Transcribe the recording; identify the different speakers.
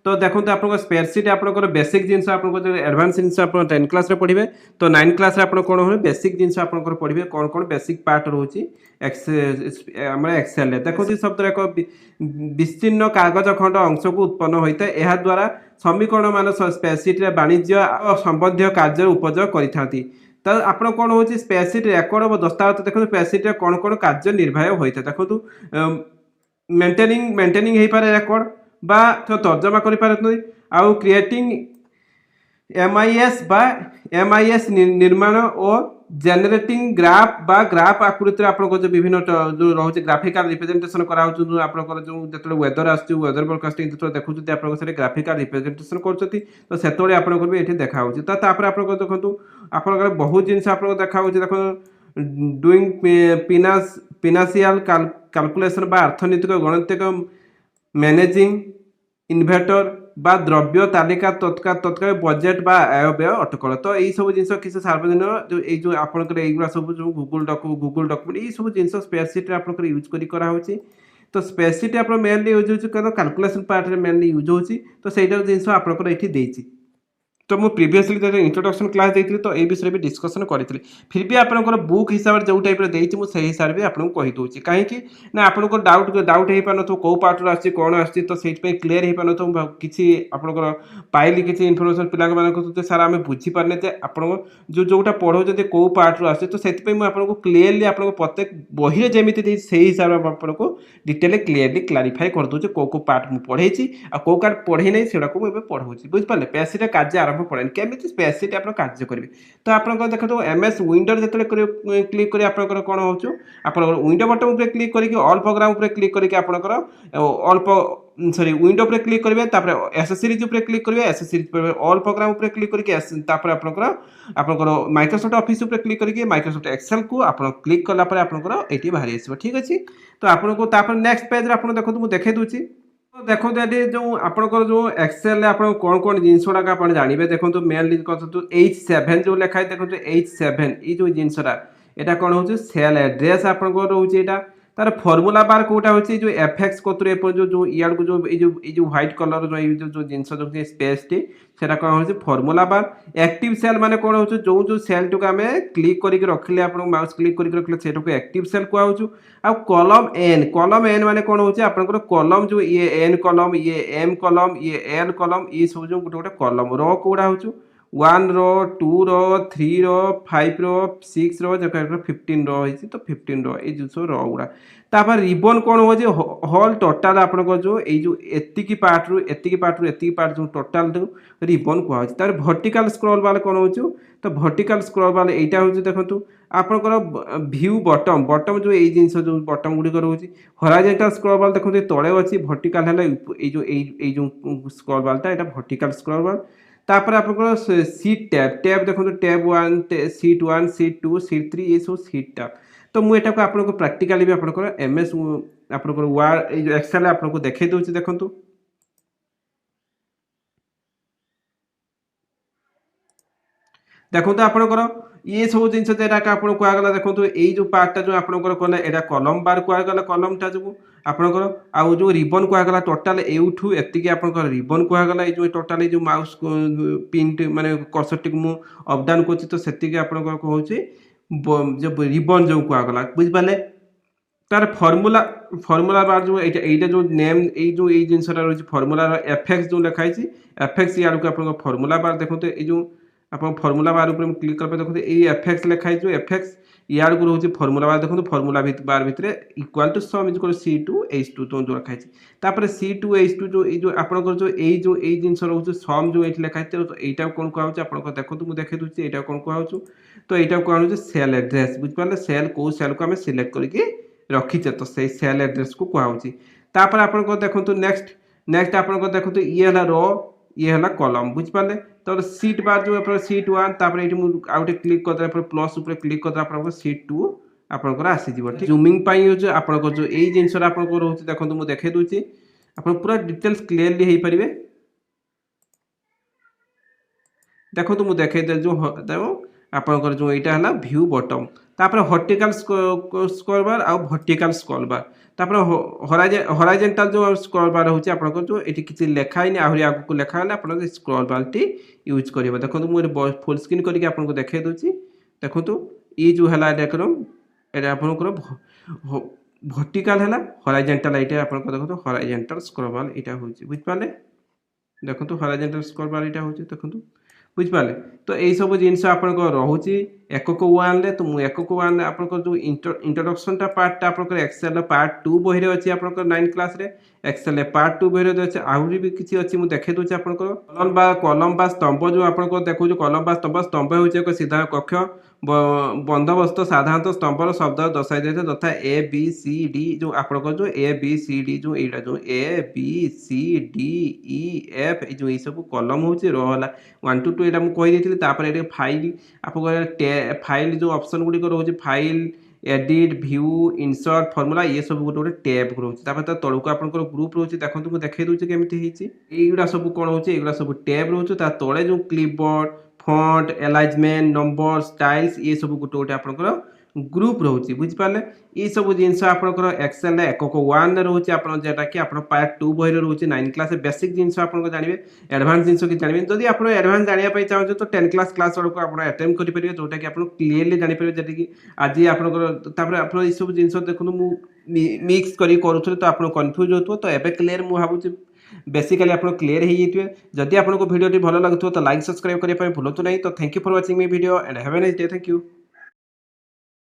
Speaker 1: तो देखो आप स्प्रेडशीट आप बेसिक जिनस आप एडवांस जिनस आप 10 क्लास पढ़े तो 9 क्लास आप कौन हो बेसिक जिनस आप पढ़े कौन कौन बेसिक पार्ट रोचे एक्सेल देखो शब्द एक विस्तीर्ण कागज खंड अंश को उत्पन्न होता है यह द्वारा समीकरण मान स्प्रेडशीट वाणिज्य संबंधी कार्य उपयोग करते तो आप कौन हो स्प्रेडशीट रेकर्ड और दस्तावेज देखो स्प्रेडशीट कौन कौन कार्य निर्वाह होता है देखो मेंटेनिंग हो पारे रेकर्ड बा तो तर्जमा कर आउ क्रिएटिंग एमआईएस बा एमआईएस निर्माण और जेनेटिंग ग्राफ बा ग्राफ आकृति आपको जो विभिन्न जो रोचे ग्राफिकल रिप्रेजेंटेशन कराऊँ जो जो वेदर आदर ब्रडकास्टिंग जो देखुं आप ग्राफिकल रिप्रेजेंटेशन कर तो से आपको ये देखा तो आप देखो आप बहुत जिन आप देखा देख डुईंग फिनान्शियल कैलकुलेशन बा अर्थनैतिक गणितिक मैनेजिंग इन्वेटर बा द्रव्य तालिका तत्काल बजेट बा आय व्यय अटकल तो यही सब जिन किसी सार्वजनिक जो आपंकर सब जो गूगल डॉक्यूमेंट ये सब जिन स्प्रेडशीट आप यूज कर तो स्प्रेडशीट आप मेनली यूज हो कैलकुलेशन पार्ट मेनली यूज हो तो सहीटा जिन आपंकर ये तो मुझे प्रीवियसली जो इंट्रोडक्शन क्लास देती तो ये विषय भी डिस्कसन करी फिर भी आपंकर बुक हिसाब से जो टाइप मुझे हिसाब से आपको कहीदे कहीं ना आपको डाउट हो पार न कौ पार्टर आसी कौन आसी तो से क्लीयर हो पार न किसी आपंकर पाइली किसी इनफर्मेशन पिला सारा आम बुझीपारे आप जोटा पढ़ाते कौ पार्टर आस तो से आपको क्लीयरली आपको प्रत्येक बही जमी से हिसाब से आपको डिटेल क्लीयरली क्लारीफाई करदे कौ कौ पार्ट मुझे पढ़े कौ पार्ट पढ़े ना से पढ़ाऊँ बुझिपारे पैसे कार्य आरंभ पड़े केमी स्प्रेडशीट आप कार्य करेंगे तो आप देखो एमएस विंडोर जो क्लिक कर आप कौन हो आप विंडो बटन पर क्लिक करके ऑल प्रोग्राम पर क्लिक करके आपंकर ऑल सॉरी विंडो पर क्लिक करेंगे एसेसरीज पर क्लिक करेंगे एसेसरीज पर ऑल प्रोग्राम पर क्लिक करके आपंकर माइक्रोसॉफ्ट ऑफिस पर क्लिक करके माइक्रोसॉफ्ट एक्सेल को आप क्लिक कलापर आपंकर ये बाहरी आस ठीक अच्छे तो आपको नेक्स्ट पेज आप देखो मुझे देखे दूसरी देखो ये जो आपंकर जो एक्सेल आप कौन कौन जिनस गुड़ाक आप जानवे देखो मेनली H7 जो लिखाई देखो H7 ये जो जिनसा यहाँ कौन हो सेल एड्रेस आप रोचे तार फर्मूला बार कौटा हो जो एफएक्स कतुरे जो इड को जो व्हाइट कलर जो जिनस जो स्पेस टी से कौन हो फर्मूला बार एक्टिव सेल माने कौन हो जो सेल टू आम क्लिक करके रखिले आप माउस क्लिक करके रखिले से एक्टिव सेल कहूँ आ कलम एन माने कौन हो आपंकर कलम जो ये एन कलम ये एम कलम ये एल कलम ये सब जो गोटे गोटे कलम रो कौड़ा हो 1 रो 2 रो 3 रो 5 रो 6 रो जो 15 रो होती तो 15 रो ये सब रो गुड़ा तापर रिबन कौन हो होल टोटाल आपको जो एतिकी पार्ट रु एतिकी पार्ट जो टोटाल रिबन कहूँ तार वर्टिकल स्क्रॉल बार कौन हो तो वर्टिकल स्क्रॉल बार यहाँ हूँ देखो आपंकर व्यू बटम जो ये जिन जो बटम गुड़िक रोचे हॉरिजॉन्टल स्क्रॉल बार देखो तले अच्छी वर्टिकल है जो स्क्रॉल बारटा यहाँ वर्टिकल स्क्रॉल बार तापर आपंकर सीट टैब देखो टैब 1 सीट 1 सीट 2 सीट 3 ये सब सीट टैब तो मुझे आपको प्रैक्टिकली भी आपंकर एमएस आपंकर वार्ड एक्सेल आपको देखे दूसरी देखो देखो तो आपंकर ये सब जिन आपको कहगला देखो ये जो पार्टा जो आपंकर कला यहाँ कलम बार कहगला कलमटा जो आपंकर आउ जो रिबन कहगला टोटाल एठू एति आपंकर रिबन कहगला ये जो टोटाल जो माउस पिन माने कर्सर टी मुझे अपडाउन कर तो से आपंकर कहूँ जो रिबन जो कहगला बुझिपारे तार फर्मूला बार जो यहाँ जो नेम जो ये जिनसा रही फर्मूलार एफएक्स जो लिखाई एफएक्स या आप फर्मूला बार देखो ये जो आप फर्मूला बार ऊपर क्लिक कर देखो ये एफएक्स लिखाई जो एफएक्स यार को रोचे फर्मूला बार देखो फर्मूला बार भितर equal to some is C2H2 तो जो लिखाई तापर C2H2 जो आपंकर जो ये जिनस रोचे सम जो ये लिखाई तो यहाँ कौन कहूँ आप देखो मुझे देखे दूसरी यहाँ कौन कहूँ तो यहाँ कौन सेल एड्रेस बुझिपारे सेल कौ सेल को आम सिलेक्ट करके रखीचे तो से सेल एड्रेस को कहूँ तापर आप देखो नेक्स्ट आप देखो ये रो ये है कलम बुझिपारे तो सीट बार जो आप सीट 1 तापर ये आउटे क्लिक करदे प्लस ऊपर क्लिक करदे आप सीट 2 आपंकर आसीज जूमिंग जो आपंकर जो ये जिनस रोचे देखो मुझे देखे दूसरी आप पूरा डिटेल्स क्लीयरली हो पारे देखो मुझे देखे जो आपंकर जो यहाँ है व्यू बटम तापर हॉर्टिकल स्क्रॉल बार आ वर्टिकल स्क्रॉल बार तापर हॉराइजॉन्टल जो स्क्रॉल बार होची आपन जो एटी किछि लेखा नै आहुरी आगु को लेखा हला आपन स्क्रॉल बार टी यूज करिवो देखो मु फुल स्क्रीन करके आपन को देखाइ दोची देखो ई जो हला देखो एटा आपन को वर्टिकल हला हॉराइजॉन्टल एटा आपन को देखो हॉराइजॉन्टल स्क्रॉल बार एटा होची बुझ पाले देखो हॉराइजॉन्टल स्क्रॉल बार एटा होची देखो बुझ पाले तो यही सब जिनस आपन को रहउची एकक 1 ले तो मु एकक 1 ले आपन को जो इंट्रोडक्शन टा पार्ट टा आपन को एक्सेल पार्ट 2 बहि रे अछि आपन को 9 क्लास रे एक्सेल पार्ट 2 बहि रे अछि आहुरी भी किछि अछि मु देखे दोछि आपन को कॉलम बा स्तंभ जो आपन को देखो जो कॉलम बा स्तंभ होछि एक सीधा कक्ष बंदोबस्त साधारणतः स्तंभर शब्द दर्शाई देते तथा ए बी सी डी जो आपन को जो ए बी सी डी जो एटा जो A B C D E F जो ई सब कॉलम होछि रो हला 1 टू 2 एटा मु कहि देथिली तापर एटा फाइल आपन फाइल जो ऑप्शन गुडी को रोछि file edit view insert formula ये सब गोटे गोटे टैब रोछि तापर त तळको आपन को ग्रुप रोछि देखंतु मु देखाइ दोछि केमिति हिछि एगुडा सब कोन होछि एगुडा सब टैब रोछि ता तळे जो clipboard font alignment number styles ये सब गोटे गोटे आपन ग्रुप रोछि बुझ पाले ई सब जिंस आपन एक्सेल रे एकक 1 रे रोछि आपन जेटा कि आपन पार्ट 2 बहि रे रोछि 9 क्लास बेसिक जिंस आपन को जानिबे एडवांस जिंस कि जानिबे जदि आपन एडवांस जानिया पय चाहौ तो 10 क्लास को आपन अटेम्प्ट करि परिबे जोटा कि आपन क्लियरली जानि परिबे जेटा कि आज आपन तापर आपन ई सब जिंस देखनु मु मिक्स करी करूथले तो आपन कंफ्यूज होतबो तो एबे क्लियर मु भाबुछि बेसिकली आपन क्लियर हे जेतिबे जदि आपन को वीडियो टी भलो लागथो तो लाइक सब्सक्राइब करिया पय भूलतु नै तो thank you for watching my video and have a nice day thank you.